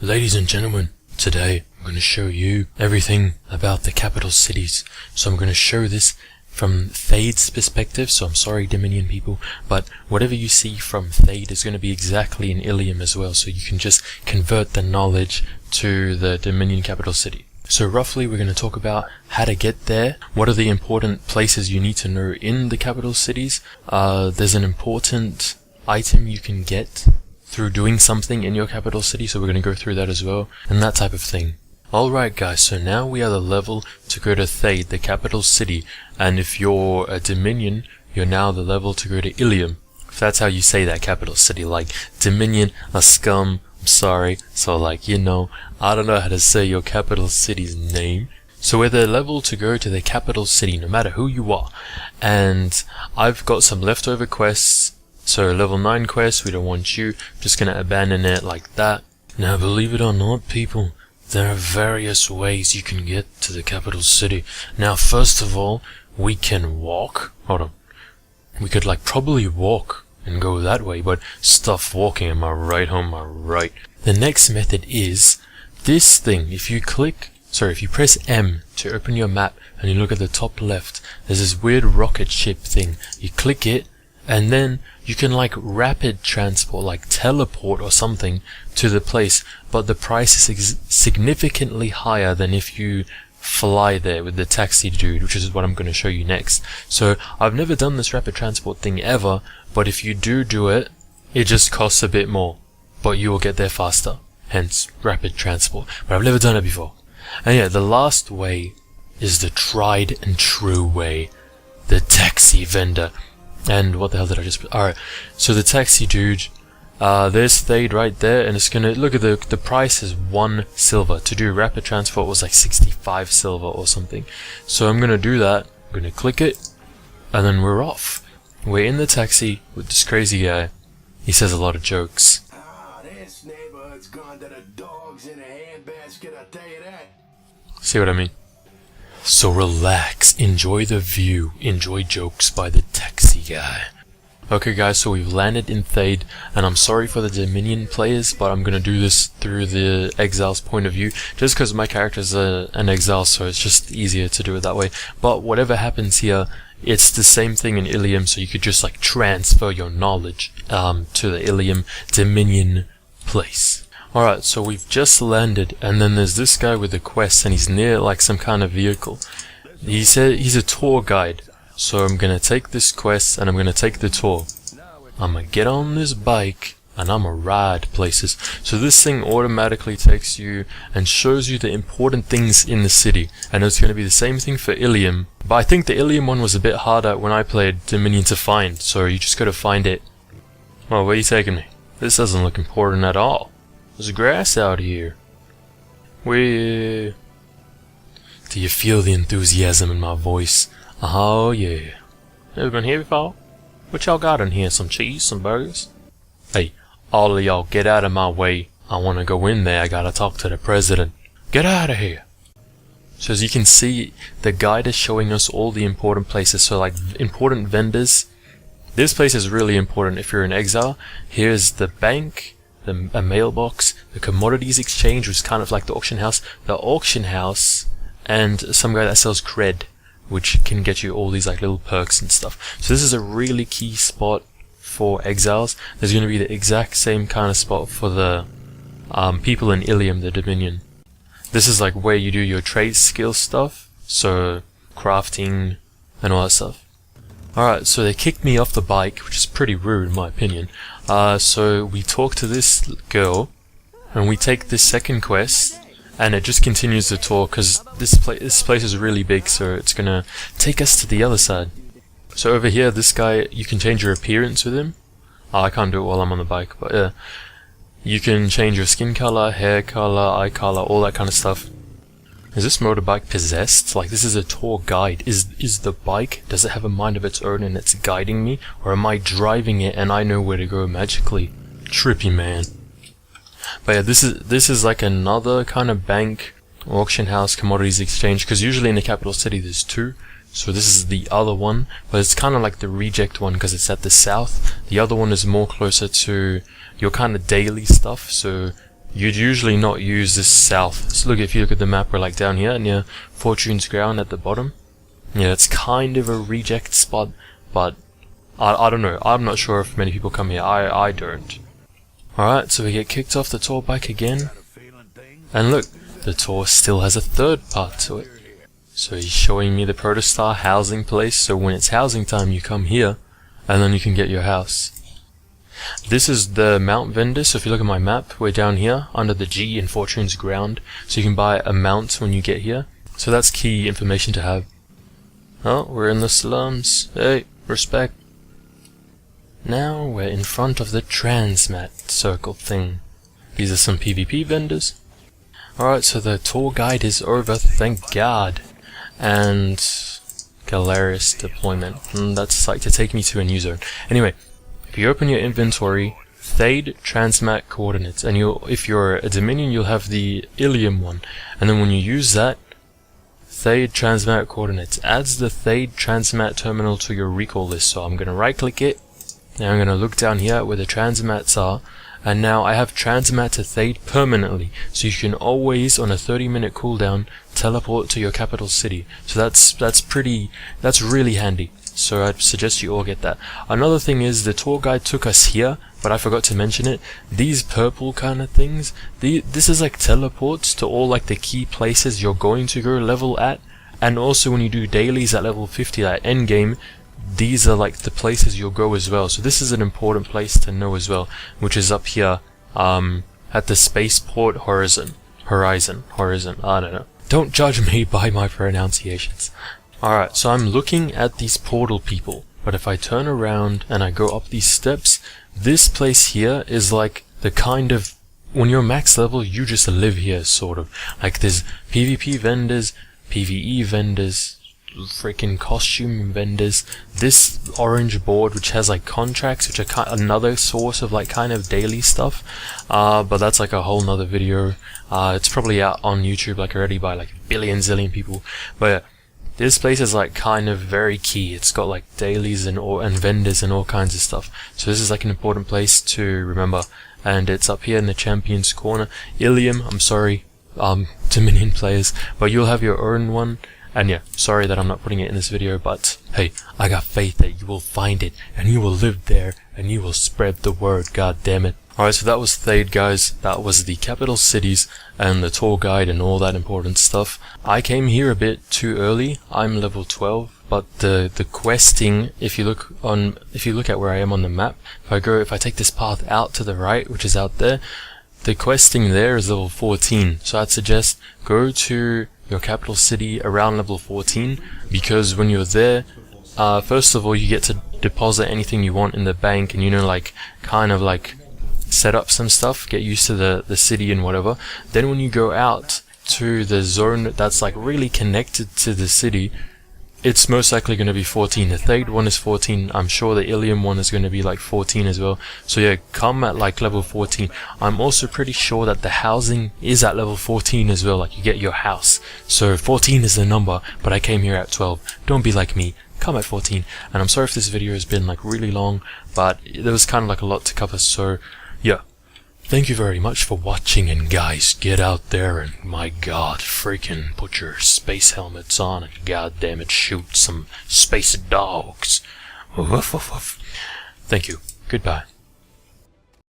Ladies and gentlemen, today I'm going to show you everything about the capital cities. So I'm going to show this from Thayd's perspective, so I'm sorry Dominion people, but whatever you see from Thayd is going to be exactly in Illium as well, so you can just convert the knowledge to the Dominion capital city. So roughly we're going to talk about how to get there, what are the important places you need to know in the capital cities. There's an important item you can get through doing something in your capital city, so we're going to go through that as well, and that type of thing. Alright guys, so now we are the level to go to Thayd, the capital city, and if you're a Dominion, you're now the level to go to Illium. If that's how you say that capital city, like Dominion, a scum, I'm sorry, so like, you know, I don't know how to say your capital city's name. So we're the level to go to the capital city, no matter who you are, and I've got some leftover quests. So level 9 quest, we don't want you, just gonna abandon it like that. Now believe it or not people, there are various ways you can get to the capital city. Now first of all, we can walk. Hold on. We could like probably walk and go that way, but stuff walking, am I right? Am I right? The next method is this thing. If you press M to open your map and you look at the top left, there's this weird rocket ship thing. You click it, and then you can like rapid transport, like teleport or something to the place, but the price is significantly higher than if you fly there with the taxi dude, which is what I'm going to show you next. So I've never done this rapid transport thing ever, but if you do it, it just costs a bit more, but you will get there faster, hence rapid transport. But I've never done it before. And yeah, the last way is the tried and true way, the taxi vendor. And what the hell did I just... Alright, so the taxi dude, there's Thayd right there, and it's gonna... Look at the price is 1 silver. To do rapid transport was like 65 silver or something. So I'm gonna do that, I'm gonna click it, and then we're off. We're in the taxi with this crazy guy. He says a lot of jokes. This neighborhood's gone to the dogs in a handbasket, I'll tell you that. See what I mean? So relax, enjoy the view, enjoy jokes by the taxi guy. Okay guys, so we've landed in Thayd, and I'm sorry for the Dominion players, but I'm gonna do this through the exile's point of view, just because my character's an exile, so it's just easier to do it that way. But whatever happens here, it's the same thing in Illium, so you could just like transfer your knowledge to the Illium Dominion place. Alright, so we've just landed, and then there's this guy with a quest, and he's near like some kind of vehicle. He said he's a tour guide, so I'm gonna take this quest and I'm gonna take the tour. I'm gonna get on this bike and I'm gonna ride places. So this thing automatically takes you and shows you the important things in the city, and it's gonna be the same thing for Illium. But I think the Illium one was a bit harder when I played Dominion to find, so you just gotta find it. Oh, where are you taking me? This doesn't look important at all. There's grass out here. Where? Do you feel the enthusiasm in my voice? Oh yeah. Ever been here before? What y'all got in here? Some cheese? Some burgers? Hey, all of y'all get out of my way. I wanna go in there. I gotta talk to the president. Get out of here. So as you can see, the guide is showing us all the important places. So like important vendors. This place is really important if you're in exile. Here's the bank. A mailbox, the commodities exchange, which is kind of like the auction house, and some guy that sells cred, which can get you all these like little perks and stuff. So this is a really key spot for exiles. There's going to be the exact same kind of spot for the people in Illium, the Dominion. This is like where you do your trade skill stuff, so crafting and all that stuff. Alright, so they kicked me off the bike, which is pretty rude in my opinion. So we talk to this girl, and we take this second quest, and it just continues the tour, because this place is really big, so it's gonna take us to the other side. So over here, this guy, you can change your appearance with him. I can't do it while I'm on the bike, but yeah. You can change your skin color, hair color, eye color, all that kind of stuff. Is this motorbike possessed? Like, this is a tour guide. Is the bike, does it have a mind of its own and it's guiding me? Or am I driving it and I know where to go magically? Trippy, man. But yeah, this is like another kind of bank, auction house, commodities exchange, because usually in the capital city there's 2. So this is the other one, but it's kind of like the reject one because it's at the south. The other one is more closer to your kind of daily stuff, so you'd usually not use this south. So look, if you look at the map, we're like down here near Fortune's Ground at the bottom. Yeah, it's kind of a reject spot, but I don't know. I'm not sure if many people come here. I don't. Alright, so we get kicked off the tour bike again. And look, the tour still has a third part to it. So he's showing me the Protostar housing place, so when it's housing time you come here, and then you can get your house. This is the mount vendor, so if you look at my map, we're down here, under the G in Fortune's Ground, so you can buy a mount when you get here. So that's key information to have. Oh, we're in the slums. Hey, respect. Now we're in front of the transmat circle thing. These are some PvP vendors. Alright, so the tour guide is over, thank God. And Galerius deployment. That's like to take me to a new zone. Anyway, if you open your inventory, Thayd transmat coordinates, and if you're a Dominion, you'll have the Illium one. And then when you use that, Thayd transmat coordinates adds the Thayd transmat terminal to your recall list. So I'm gonna right click it. Now I'm gonna look down here where the transmats are. And now I have transmat to Thayd permanently, so you can always, on a 30-minute cooldown, teleport to your capital city. So that's really handy. So I'd suggest you all get that. Another thing is the tour guide took us here, but I forgot to mention it. These purple kind of things, this is like teleports to all like the key places you're going to go level at, and also when you do dailies at level 50 at endgame, these are like the places you'll go as well. So this is an important place to know as well, which is up here at the spaceport horizon, I don't know. Don't judge me by my pronunciations. Alright, so I'm looking at these portal people, but if I turn around and I go up these steps, this place here is like the kind of, when you're max level, you just live here, sort of. Like there's PvP vendors, PvE vendors, freaking costume vendors, this orange board which has like contracts, which are another source of like kind of daily stuff, but that's like a whole nother video. It's probably out on YouTube like already by like a zillion people, but yeah, this place is like kind of very key. It's got like dailies and vendors and all kinds of stuff, so this is like an important place to remember, and it's up here in the Champions Corner. Illium, I'm sorry, Dominion players, but you'll have your own one. And yeah, sorry that I'm not putting it in this video, but hey, I got faith that you will find it, and you will live there, and you will spread the word, god damn it. Alright, so that was Thayd, guys. That was the capital cities, and the tour guide, and all that important stuff. I came here a bit too early. I'm level 12, but the questing, if you look at where I am on the map, if I take this path out to the right, which is out there, the questing there is level 14. So I'd suggest go to your capital city around level 14, because when you're there, first of all, you get to deposit anything you want in the bank, and like kind of like set up some stuff, get used to the city and whatever. Then when you go out to the zone that's like really connected to the city, it's most likely going to be 14. The Thayd one is 14. I'm sure the Illium one is going to be like 14 as well. So yeah, come at like level 14. I'm also pretty sure that the housing is at level 14 as well. Like you get your house. So 14 is the number, but I came here at 12. Don't be like me. Come at 14. And I'm sorry if this video has been like really long, but there was kind of like a lot to cover. So yeah. Thank you very much for watching, and guys, get out there and, my god, freaking put your space helmets on and goddamn it, shoot some space dogs. Woof, woof, woof. Thank you. Goodbye.